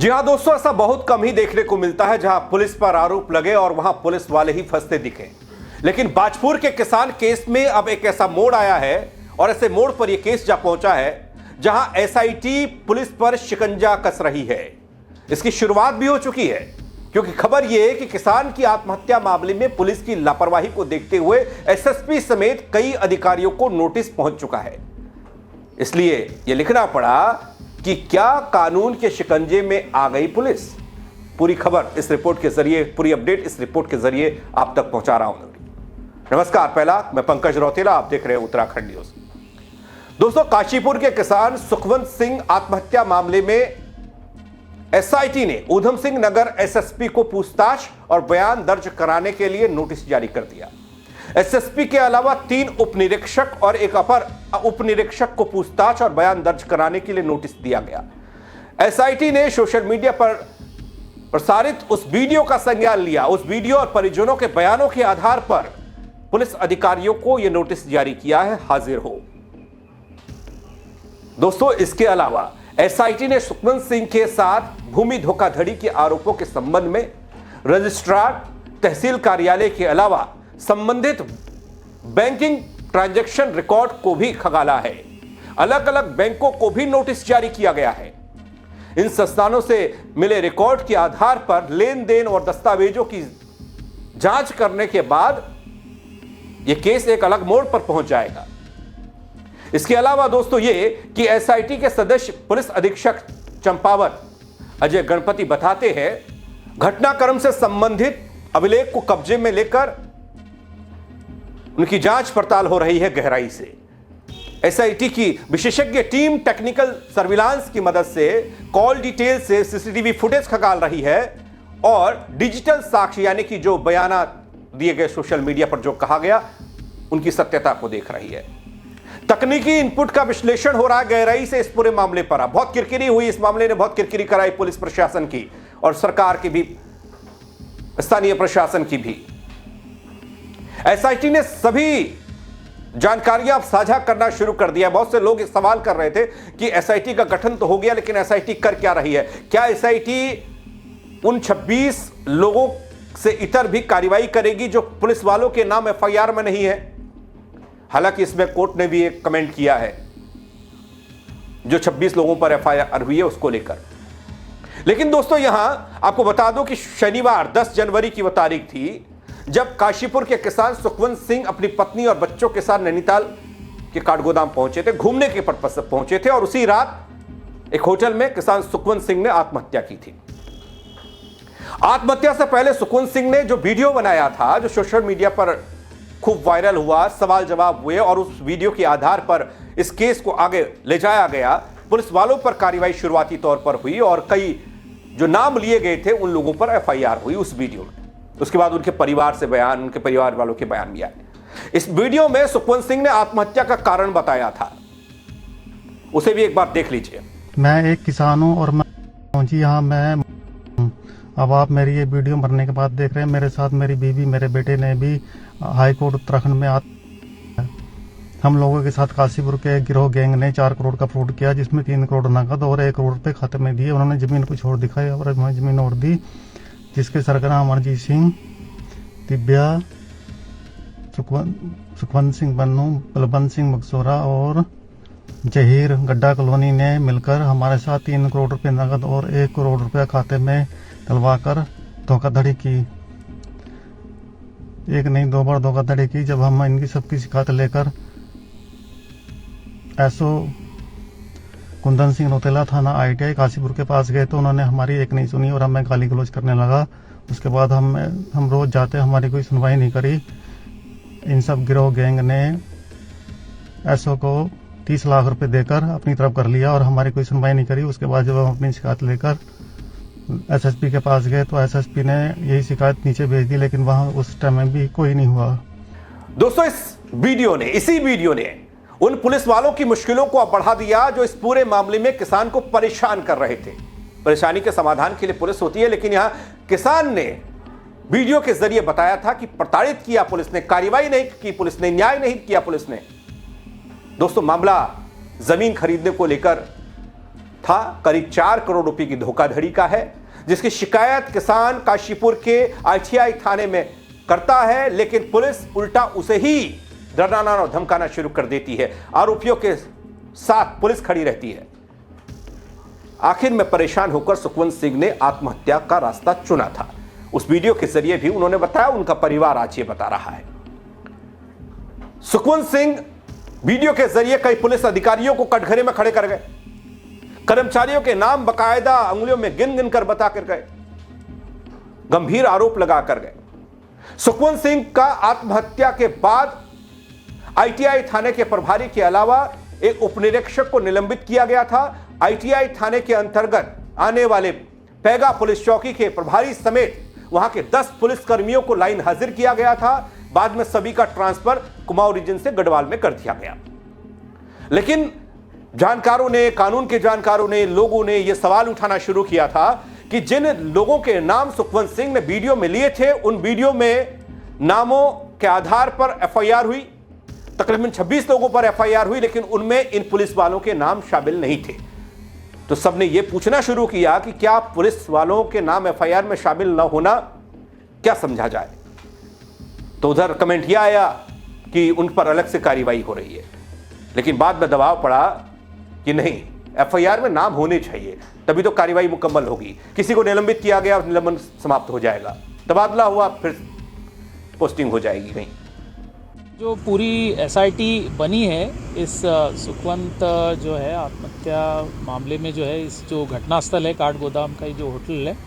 जी हां दोस्तों, ऐसा बहुत कम ही देखने को मिलता है जहां पुलिस पर आरोप लगे और वहां पुलिस वाले ही फंसते दिखे। लेकिन बाजपुर के किसान केस में अब एक ऐसा मोड़ आया है और ऐसे मोड़ पर यह केस जा पहुंचा है जहां एसआईटी पुलिस पर शिकंजा कस रही है। इसकी शुरुआत भी हो चुकी है, क्योंकि खबर यह है कि किसान की आत्महत्या मामले में पुलिस की लापरवाही को देखते हुए एसएसपी समेत कई अधिकारियों को नोटिस पहुंच चुका है। इसलिए यह लिखना पड़ा कि क्या कानून के शिकंजे में आ गई पुलिस। पूरी खबर इस रिपोर्ट के जरिए, पूरी अपडेट इस रिपोर्ट के जरिए आप तक पहुंचा रहा हूं। नमस्कार, पहला मैं पंकज रौतेला, आप देख रहे हैं उत्तराखंड न्यूज। दोस्तों, काशीपुर के किसान सुखवंत सिंह आत्महत्या मामले में एसआईटी ने ऊधम सिंह नगर एसएसपी को पूछताछ और बयान दर्ज कराने के लिए नोटिस जारी कर दिया। एसएसपी के अलावा 3 उपनिरीक्षक और एक अपर उपनिरीक्षक को पूछताछ और बयान दर्ज कराने के लिए नोटिस दिया गया। एसआईटी ने सोशल मीडिया पर प्रसारित उस वीडियो का संज्ञान लिया। उस वीडियो और परिजनों के बयानों के आधार पर पुलिस अधिकारियों को यह नोटिस जारी किया है, हाजिर हो। दोस्तों, इसके अलावा एसआईटी ने सुखवंत सिंह के साथ भूमि धोखाधड़ी के आरोपों के संबंध में रजिस्ट्रार, तहसील कार्यालय के अलावा संबंधित बैंकिंग ट्रांजैक्शन रिकॉर्ड को भी खंगाला है। अलग अलग बैंकों को भी नोटिस जारी किया गया है। इन संस्थानों से मिले रिकॉर्ड के आधार पर लेन देन और दस्तावेजों की जांच करने के बाद यह केस एक अलग मोड़ पर पहुंच जाएगा। इसके अलावा दोस्तों, यह कि एसआईटी के सदस्य पुलिस अधीक्षक चंपावत अजय गणपति बताते हैं, घटनाक्रम से संबंधित अभिलेख को कब्जे में लेकर उनकी जांच पड़ताल हो रही है गहराई से। एसआईटी की विशेषज्ञ टीम टेक्निकल सर्विलांस की मदद से कॉल डिटेल से सीसीटीवी फुटेज खंगाल रही है और डिजिटल साक्ष्य यानी कि जो बयान दिए गए सोशल मीडिया पर जो कहा गया, उनकी सत्यता को देख रही है। तकनीकी इनपुट का विश्लेषण हो रहा है गहराई से इस पूरे मामले पर। बहुत किरकिरी हुई इस मामले ने, बहुत किरकिरी कराई पुलिस प्रशासन की और सरकार की भी, स्थानीय प्रशासन की भी। एसआईटी ने सभी जानकारियां साझा करना शुरू कर दिया। बहुत से लोग इस सवाल कर रहे थे कि एसआईटी का गठन तो हो गया, लेकिन एसआईटी कर क्या रही है? क्या एसआईटी उन 26 लोगों से इतर भी कार्रवाई करेगी जो पुलिस वालों के नाम एफआईआर में नहीं है? हालांकि इसमें कोर्ट ने भी एक कमेंट किया है जो 26 लोगों पर एफआईआर हुई है उसको लेकर। लेकिन दोस्तों, यहां आपको बता दूं कि शनिवार 10 जनवरी की वह तारीख थी जब काशीपुर के किसान सुखवंत सिंह अपनी पत्नी और बच्चों के साथ नैनीताल के काठगोदाम पहुंचे थे, घूमने के पर्पज से पहुंचे थे और उसी रात एक होटल में किसान सुखवंत सिंह ने आत्महत्या की थी। आत्महत्या से पहले सुखवंत सिंह ने जो वीडियो बनाया था, जो सोशल मीडिया पर खूब वायरल हुआ, सवाल जवाब हुए और उस वीडियो के आधार पर इस केस को आगे ले जाया गया। पुलिस वालों पर कार्रवाई शुरुआती तौर पर हुई और कई जो नाम लिए गए थे उन लोगों पर एफआईआर हुई उस वीडियो में। उसके बाद उनके परिवार से बयान, उनके परिवार वालों के बयान भी आए। इस वीडियो में सुखवंत सिंह ने आत्महत्या का कारण बताया था, उसे भी एक बार देख लीजिए। मैं एक किसान हूं और मैं जी हाँ मैं अब आप मेरी ये वीडियो मरने के बाद देख रहे हैं। मेरे साथ मेरी बीवी, मेरे बेटे ने भी हाई कोर्ट उत्तराखंड में हम लोगों के साथ काशीपुर के गिरोह गैंग ने 4 करोड़ का फ्रॉड किया, जिसमें 3 करोड़ नकद और 1 करोड़ रुपए खाते में दिए। उन्होंने जमीन कुछ और दिखाई और हमें जमीन और दी, जिसके सरगना अमरजीत सिंह, दिव्या, सुखवंत सिंह बन्नू, बलवंत सिंह मकसोरा और जहीर गड्ढा कॉलोनी ने मिलकर हमारे साथ 3 करोड़ रुपए नकद और 1 करोड़ रुपया खाते में डलवाकर धोखाधड़ी की। एक नहीं 2 बार धोखाधड़ी की। जब हम इनकी सबकी शिकायत लेकर एसओ कुंदन सिंह रौतेला थाना आईटीआई काशीपुर के पास गए तो उन्होंने हमारी एक नहीं सुनी और हमें गाली गलौज करने लगा। उसके बाद हम रोज जाते, हमारी कोई सुनवाई नहीं करी। इन सब गिरोह गैंग ने एसओ को 30 लाख रुपए देकर अपनी तरफ कर लिया और हमारी कोई सुनवाई नहीं करी। उसके बाद जब हम अपनी शिकायत लेकर एसएसपी के पास गए तो एसएसपी ने यही शिकायत नीचे भेज दी, लेकिन वहां उस टाइम में भी कोई नहीं हुआ। दोस्तों, इसी वीडियो ने उन पुलिस वालों की मुश्किलों को बढ़ा दिया जो इस पूरे मामले में किसान को परेशान कर रहे थे। परेशानी के समाधान के लिए पुलिस होती है, लेकिन यहां किसान ने वीडियो के जरिए बताया था कि प्रताड़ित किया पुलिस ने, कार्रवाई नहीं की पुलिस ने, न्याय नहीं किया पुलिस ने। दोस्तों, मामला जमीन खरीदने को लेकर था करीब 4 करोड़ रुपए की धोखाधड़ी का है, जिसकी शिकायत किसान काशीपुर के ITI थाने में करता है, लेकिन पुलिस उल्टा उसे ही डराना और धमकाना शुरू कर देती है। आरोपियों के साथ पुलिस खड़ी रहती है। आखिर में परेशान होकर सुखवंत सिंह ने आत्महत्या का रास्ता चुना था। उस वीडियो के जरिए भी उन्होंने बताया, उनका परिवार आज ये बता रहा है। सुखवंत सिंह वीडियो के जरिए कई पुलिस अधिकारियों को कटघरे में खड़े कर गए, कर्मचारियों के नाम बकायदा अंगुलियों में गिन गिन कर बता कर गए, गंभीर आरोप लगा कर गए। सुखवंत सिंह का आत्महत्या के बाद ITI थाने के प्रभारी के अलावा एक उपनिरीक्षक को निलंबित किया गया था। ITI थाने के अंतर्गत आने वाले पैगा पुलिस चौकी के प्रभारी समेत वहां के 10 पुलिस कर्मियों को लाइन हाजिर किया गया था। बाद में सभी का ट्रांसफर कुमाऊं रीजन से गढ़वाल में कर दिया गया। लेकिन जानकारों ने, कानून के जानकारों ने, लोगों ने यह सवाल उठाना शुरू किया था कि जिन लोगों के नाम सुखवंत सिंह ने वीडियो में लिए थे, उन वीडियो में नामों के आधार पर FIR हुई। तकरीबन 26 लोगों पर FIR हुई, लेकिन उनमें इन पुलिस वालों के नाम शामिल नहीं थे। तो सबने यह पूछना शुरू किया कि क्या पुलिस वालों के नाम FIR में शामिल न होना क्या समझा जाए। तो उधर कमेंट यह आया कि उन पर अलग से कार्रवाई हो रही है, लेकिन बाद में दबाव पड़ा कि नहीं, FIR में नाम होने चाहिए, तभी तो कार्रवाई मुकम्मल होगी। किसी को निलंबित किया गया, निलंबन समाप्त हो जाएगा, तबादला हुआ, फिर पोस्टिंग हो जाएगी कहीं। जो पूरी SIT बनी है इस सुखवंत जो है आत्महत्या मामले में, जो है इस जो घटनास्थल है काठगोदाम का, जो होटल है,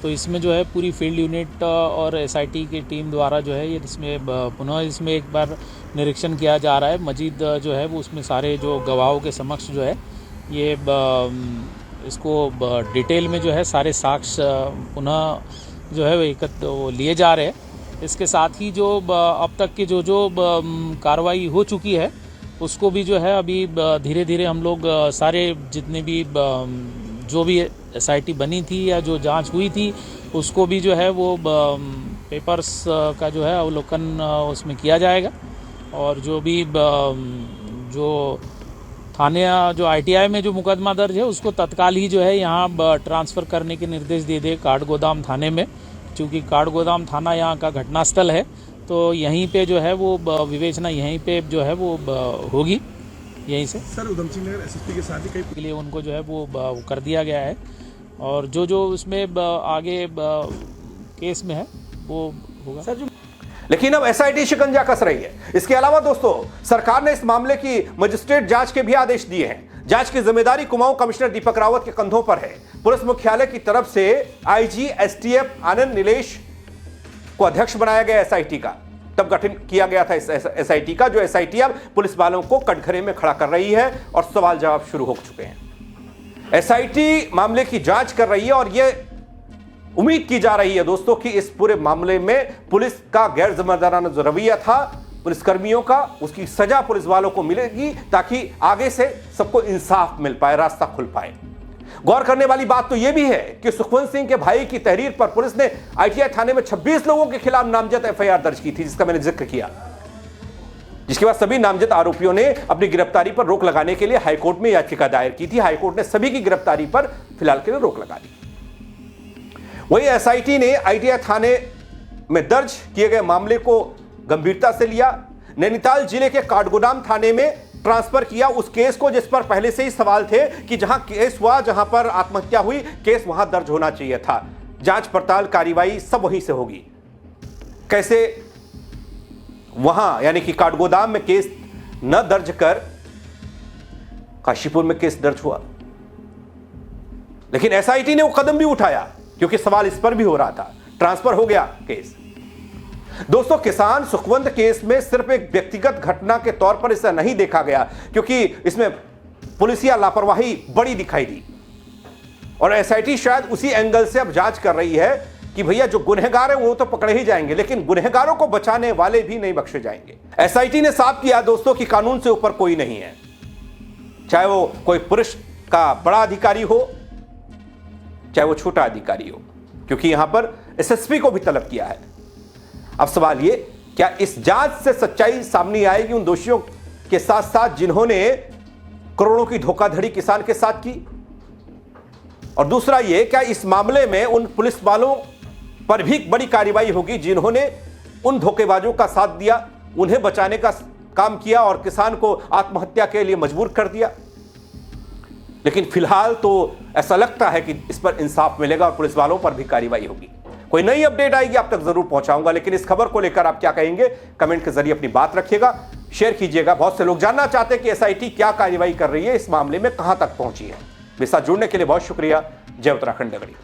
तो इसमें जो है पूरी फील्ड यूनिट और SIT की टीम द्वारा जो है ये इसमें पुनः इसमें एक बार निरीक्षण किया जा रहा है। मजीद जो है वो उसमें सारे जो गवाहों के समक्ष जो है ये इसको डिटेल में जो है सारे साक्ष्य पुनः जो है वो लिए जा रहे हैं। इसके साथ ही जो अब तक की जो कार्रवाई हो चुकी है उसको भी जो है अभी धीरे धीरे हम लोग सारे जितने भी जो भी SIT बनी थी या जो जांच हुई थी उसको भी जो है वो पेपर्स का जो है अवलोकन उसमें किया जाएगा। और जो भी जो थाने जो ITI में जो मुकदमा दर्ज है उसको तत्काल ही जो है यहाँ ट्रांसफ़र करने के निर्देश दे दे काठगोदाम थाने में, क्योंकि काठगोदाम थाना यहाँ का घटनास्थल है, तो यहीं पे जो है वो विवेचना यहीं पे जो है वो होगी यहीं से। सर उधम सिंह नगर SSP के साथ ही कई के लिए उनको जो है वो कर दिया गया है, और जो उसमें आगे केस में है वो होगा। सर जो लेकिन अब SIT शिकंजा कस रही है। इसके अलावा दोस्तों, सरकार ने इस मामले की मजिस्ट्रेट जांच के भी आदेश दिए हैं। जांच की जिम्मेदारी कुमाऊं कमिश्नर दीपक रावत के कंधों पर है। पुलिस मुख्यालय की तरफ से IG STF आनंद नीलेश को अध्यक्ष बनाया गया SIT का। तब गठन किया गया था इस SIT का, जो SIT अब पुलिस वालों को कटघरे में खड़ा कर रही है और सवाल जवाब शुरू हो चुके हैं। SIT मामले की जांच कर रही है और यह उम्मीद की जा रही है दोस्तों कि इस पूरे मामले में पुलिस का गैर जिम्मेदाराना जो रवैया था पुलिसकर्मियों का, उसकी सजा पुलिस वालों को मिलेगी, ताकि आगे से सबको इंसाफ मिल पाए, रास्ता खुल पाए। गौर करने वाली बात तो यह भी है कि सुखवंत सिंह के भाई की तहरीर पर पुलिस ने ITI थाने में 26 लोगों के खिलाफ नामजद FIR दर्ज की थी, जिसका मैंने जिक्र किया, जिसके बाद सभी नामजद आरोपियों ने अपनी गिरफ्तारी पर रोक लगाने के लिए हाईकोर्ट में याचिका दायर की थी। हाईकोर्ट ने सभी की गिरफ्तारी पर फिलहाल के लिए रोक लगा दी। वही SIT ने ITI थाने में दर्ज किए गए मामले को गंभीरता से लिया, नैनीताल जिले के काठगोदाम थाने में ट्रांसफर किया उस केस को जिस पर पहले से ही सवाल थे कि जहां केस हुआ, जहां पर आत्महत्या हुई, केस वहां दर्ज होना चाहिए था। जांच पड़ताल कार्रवाई सब वहीं से होगी। कैसे वहां यानी कि काठगोदाम में केस न दर्ज कर काशीपुर में केस दर्ज हुआ, लेकिन SIT ने वो कदम भी उठाया क्योंकि सवाल इस पर भी हो रहा था। ट्रांसफर हो गया केस। दोस्तों, किसान सुखवंत केस में सिर्फ एक व्यक्तिगत घटना के तौर पर इसे नहीं देखा गया, क्योंकि इसमें पुलिसिया लापरवाही बड़ी दिखाई दी और SIT शायद उसी एंगल से अब जांच कर रही है कि भैया जो गुनहगार है वो तो पकड़े ही जाएंगे, लेकिन गुनहगारों को बचाने वाले भी नहीं बख्शे जाएंगे। SIT ने साफ किया दोस्तों कि कानून से ऊपर कोई नहीं है, चाहे वो कोई पुरुष का बड़ा अधिकारी हो चाहे वो छोटा अधिकारी हो, क्योंकि यहां पर SSP को भी तलब किया है। अब सवाल ये, क्या इस जांच से सच्चाई सामने आएगी उन दोषियों के साथ साथ जिन्होंने करोड़ों की धोखाधड़ी किसान के साथ की? और दूसरा ये, क्या इस मामले में उन पुलिस वालों पर भी बड़ी कार्रवाई होगी जिन्होंने उन धोखेबाजों का साथ दिया, उन्हें बचाने का काम किया और किसान को आत्महत्या के लिए मजबूर कर दिया? लेकिन फिलहाल तो ऐसा लगता है कि इस पर इंसाफ मिलेगा और पुलिस वालों पर भी कार्रवाई होगी। कोई नई अपडेट आएगी आप तक जरूर पहुंचाऊंगा, लेकिन इस खबर को लेकर आप क्या कहेंगे कमेंट के जरिए अपनी बात रखिएगा, शेयर कीजिएगा। बहुत से लोग जानना चाहते हैं कि एसआईटी क्या कार्रवाई कर रही है, इस मामले में कहां तक पहुंची है। मेरे साथ जुड़ने के लिए बहुत शुक्रिया। जय उत्तराखंड नगरी।